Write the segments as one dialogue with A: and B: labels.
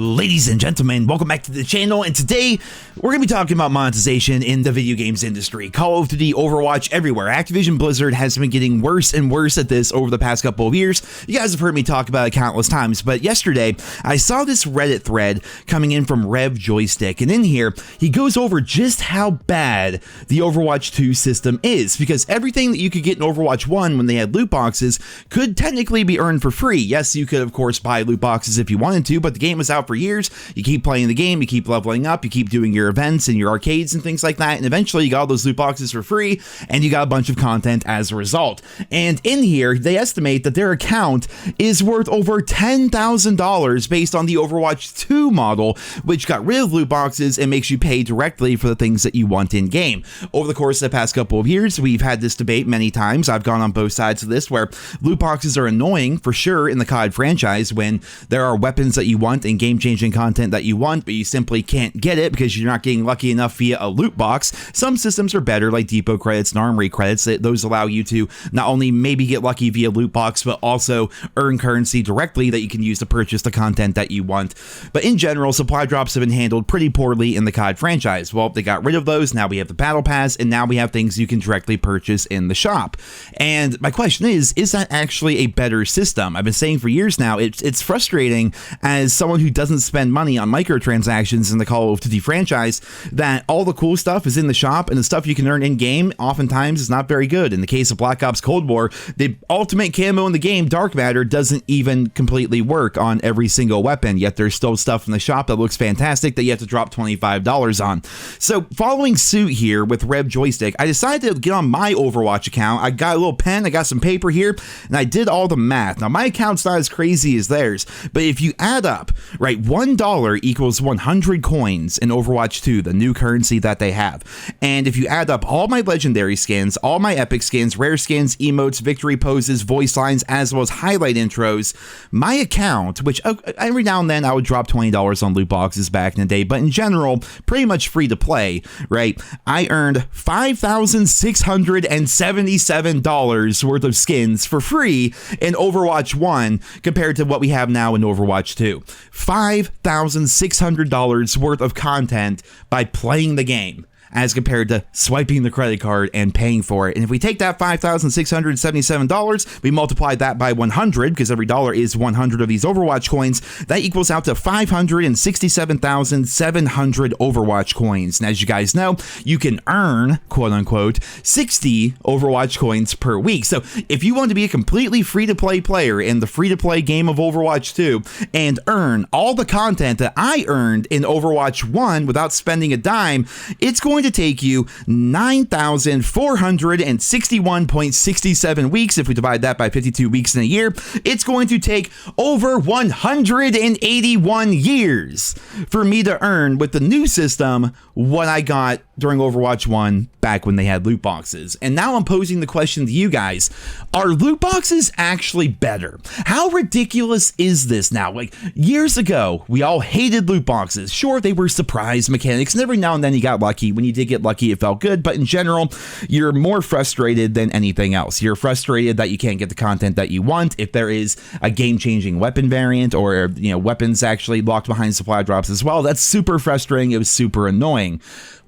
A: Ladies and gentlemen, welcome back to the channel, and today we're going to be talking about monetization in the video games industry. Call of Duty, Overwatch, everywhere. Activision Blizzard has been getting worse and worse at this over the past couple of years. You guys have heard me talk about it countless times, but yesterday I saw this Reddit thread coming in from Rev Joystick, and in here he goes over just how bad the Overwatch 2 system is, because everything that you could get in Overwatch 1 when they had loot boxes could technically be earned for free. Yes, you could of course buy loot boxes if you wanted to, but the game was out for years. You keep playing the game, you keep leveling up, you keep doing your events and your arcades and things like that, and eventually you got all those loot boxes for free and you got a bunch of content as a result. And in here they estimate that their account is worth over $10,000 based on the Overwatch 2 model, which got rid of loot boxes and makes you pay directly for the things that you want in game. Over the course of the past couple of years, we've had this debate many times. I've gone on both sides of this, where loot boxes are annoying for sure in the COD franchise when there are weapons that you want and game-changing content that you want, but you simply can't get it because you're not getting lucky enough via a loot box. Some systems are better, like depot credits and armory credits. Those allow you to not only maybe get lucky via loot box, but also earn currency directly that you can use to purchase the content that you want. But in general, supply drops have been handled pretty poorly in the COD franchise. Well, they got rid of those. Now we have the battle pass, and now we have things you can directly purchase in the shop. And my question is that actually a better system? I've been saying for years now, it's frustrating as someone who doesn't spend money on microtransactions in the Call of Duty franchise, that all the cool stuff is in the shop and the stuff you can earn in game oftentimes is not very good. In the case of Black Ops Cold War, the ultimate camo in the game, Dark Matter, doesn't even completely work on every single weapon, yet there's still stuff in the shop that looks fantastic that you have to drop $25 on. So following suit here with Rev Joystick, I decided to get on my Overwatch account. I got a little pen, I got some paper here, and I did all the math. Now my account's not as crazy as theirs, but if you add up, right, $1 equals 100 coins in Overwatch 2, the new currency that they have. And if you add up all my legendary skins, all my epic skins, rare skins, emotes, victory poses, voice lines, as well as highlight intros, my account, which every now and then I would drop $20 on loot boxes back in the day, but in general, pretty much free to play, right? I earned $5,677 worth of skins for free in Overwatch 1 compared to what we have now in Overwatch 2. $5,600 worth of content by playing the game, as compared to swiping the credit card and paying for it. And if we take that $5,677, we multiply that by 100, because every dollar is 100 of these Overwatch coins, that equals out to 567,700 Overwatch coins. And as you guys know, you can earn, quote unquote, 60 Overwatch coins per week. So if you want to be a completely free-to-play player in the free-to-play game of Overwatch 2 and earn all the content that I earned in Overwatch 1 without spending a dime, it's going to take you 9,461.67 weeks. If we divide that by 52 weeks in a year, it's going to take over 181 years for me to earn with the new system what I got during Overwatch 1 back when they had loot boxes. And now I'm posing the question to you guys, are loot boxes actually better? How ridiculous is this now? Like, years ago, we all hated loot boxes. Sure, they were surprise mechanics, and every now and then you got lucky. When you did get lucky, it felt good, but in general, you're more frustrated than anything else. You're frustrated that you can't get the content that you want. If there is a game-changing weapon variant, or weapons actually locked behind supply drops as well, that's super frustrating. It was super annoying.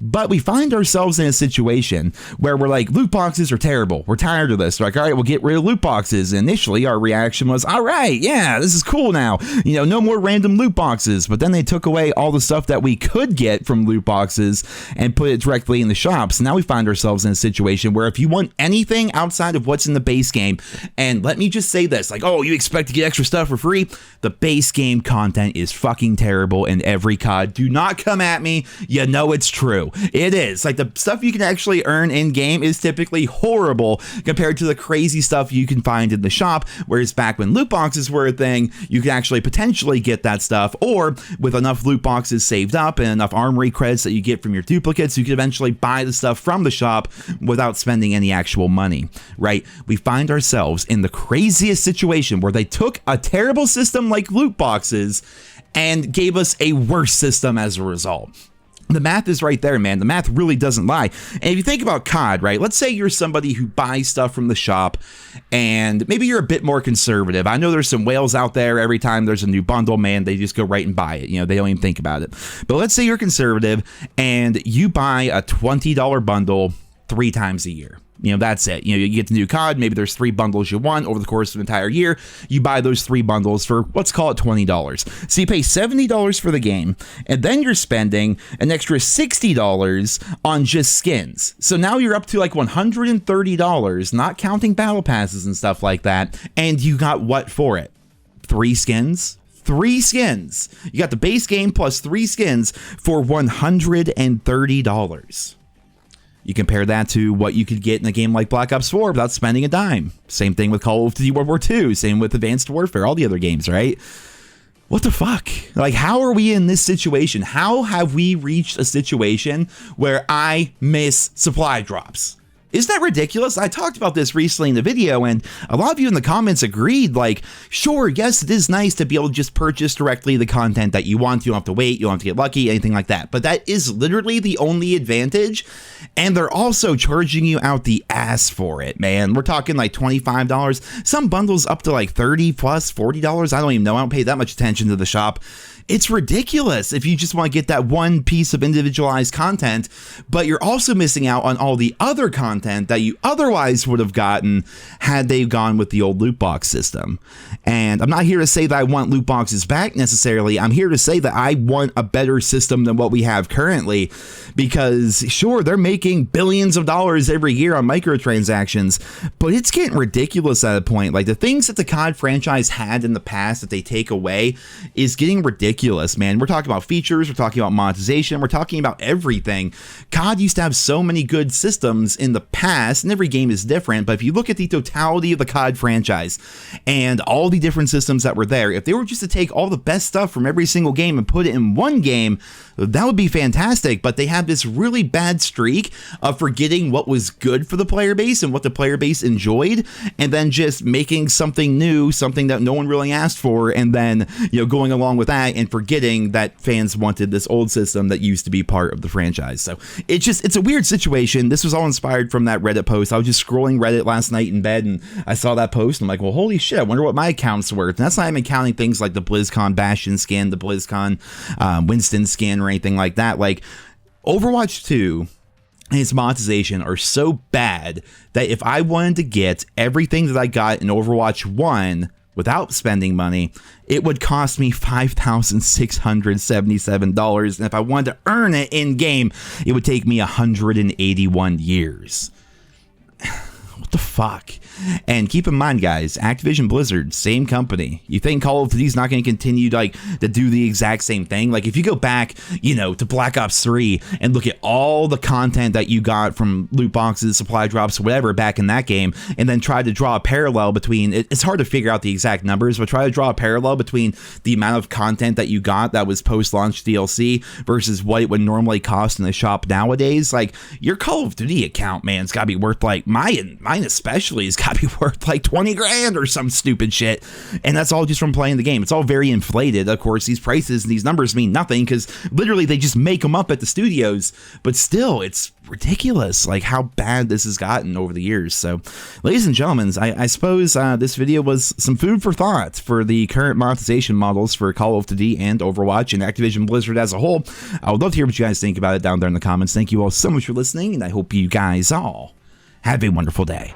A: But we find ourselves in a situation where we're like, loot boxes are terrible. We're tired of this. We're like, all right, we'll get rid of loot boxes. Initially, our reaction was, all right, yeah, this is cool now. No more random loot boxes. But then they took away all the stuff that we could get from loot boxes and put it directly in the shops. So now we find ourselves in a situation where if you want anything outside of what's in the base game, and let me just say this, like, oh, you expect to get extra stuff for free? The base game content is fucking terrible in every COD. Do not come at me. You know it's true. It is. Like, the stuff you can actually earn in game is typically horrible compared to the crazy stuff you can find in the shop, whereas back when loot boxes were a thing, you could actually potentially get that stuff, or with enough loot boxes saved up and enough armory credits that you get from your duplicates, you could eventually buy the stuff from the shop without spending any actual money, right? We find ourselves in the craziest situation where they took a terrible system like loot boxes and gave us a worse system as a result. The math is right there, man. The math really doesn't lie. And if you think about COD, right, let's say you're somebody who buys stuff from the shop and maybe you're a bit more conservative. I know there's some whales out there. Every time there's a new bundle, man, they just go right and buy it. You know, they don't even think about it. But let's say you're conservative and you buy a $20 bundle 3 times a year. You know, that's it. You know, you get the new COD, maybe there's 3 bundles you want over the course of an entire year. You buy those 3 bundles for, let's call it $20. So you pay $70 for the game, and then you're spending an extra $60 on just skins. So now you're up to like $130, not counting battle passes and stuff like that. And you got what for it? 3 skins? 3 skins. You got the base game plus 3 skins for $130. You compare that to what you could get in a game like Black Ops 4 without spending a dime. Same thing with Call of Duty World War II. Same with Advanced Warfare, all the other games, right? What the fuck? Like, how are we in this situation? How have we reached a situation where I miss supply drops? Isn't that ridiculous? I talked about this recently in the video, and a lot of you in the comments agreed, like, sure, yes, it is nice to be able to just purchase directly the content that you want. You don't have to wait, you don't have to get lucky, anything like that. But that is literally the only advantage, and they're also charging you out the ass for it, man. We're talking like $25. Some bundles up to like $30 plus $40. I don't even know. I don't pay that much attention to the shop. It's ridiculous if you just want to get that one piece of individualized content, but you're also missing out on all the other content that you otherwise would have gotten had they gone with the old loot box system. And I'm not here to say that I want loot boxes back necessarily. I'm here to say that I want a better system than what we have currently, because sure, they're making billions of dollars every year on microtransactions, but it's getting ridiculous at a point. Like, the things that the COD franchise had in the past that they take away is getting ridiculous, man. We're talking about features, we're talking about monetization, we're talking about everything. COD used to have so many good systems in the past, and every game is different, but if you look at the totality of the COD franchise and all the different systems that were there, if they were just to take all the best stuff from every single game and put it in one game, that would be fantastic. But they have this really bad streak of forgetting what was good for the player base and what the player base enjoyed, and then just making something new, something that no one really asked for, and then, you know, going along with that and forgetting that fans wanted this old system that used to be part of the franchise. So it's a weird situation. This was all inspired from that Reddit post. I was just scrolling Reddit last night in bed and I saw that post and I'm like, well, holy shit, I wonder what my account's worth. And that's not even counting things like the BlizzCon Bastion skin, the BlizzCon Winston skin, or anything like that. Like, Overwatch 2 and its monetization are so bad that if I wanted to get everything that I got in Overwatch 1 without spending money, it would cost me $5,677. And if I wanted to earn it in game, it would take me 181 years. What the fuck? And keep in mind, guys, Activision Blizzard, same company. You think Call of Duty is not going to continue to do the exact same thing? Like, if you go back, you know, to Black Ops 3 and look at all the content that you got from loot boxes, supply drops, whatever, back in that game, and then try to draw a parallel between, it's hard to figure out the exact numbers, but try to draw a parallel between the amount of content that you got that was post-launch DLC versus what it would normally cost in the shop nowadays. Like, your Call of Duty account, man, it's got to be worth, like, mine especially has got to be worth like 20 grand or some stupid shit, and that's all just from playing the game. It's all very inflated. Of course, these prices and these numbers mean nothing because literally they just make them up at the studios, but still, it's ridiculous like how bad this has gotten over the years. So, ladies and gentlemen, I suppose this video was some food for thought for the current monetization models for Call of Duty and Overwatch and Activision Blizzard as a whole. I would love to hear what you guys think about it down there in the comments. Thank you all so much for listening, and I hope you guys all have a wonderful day.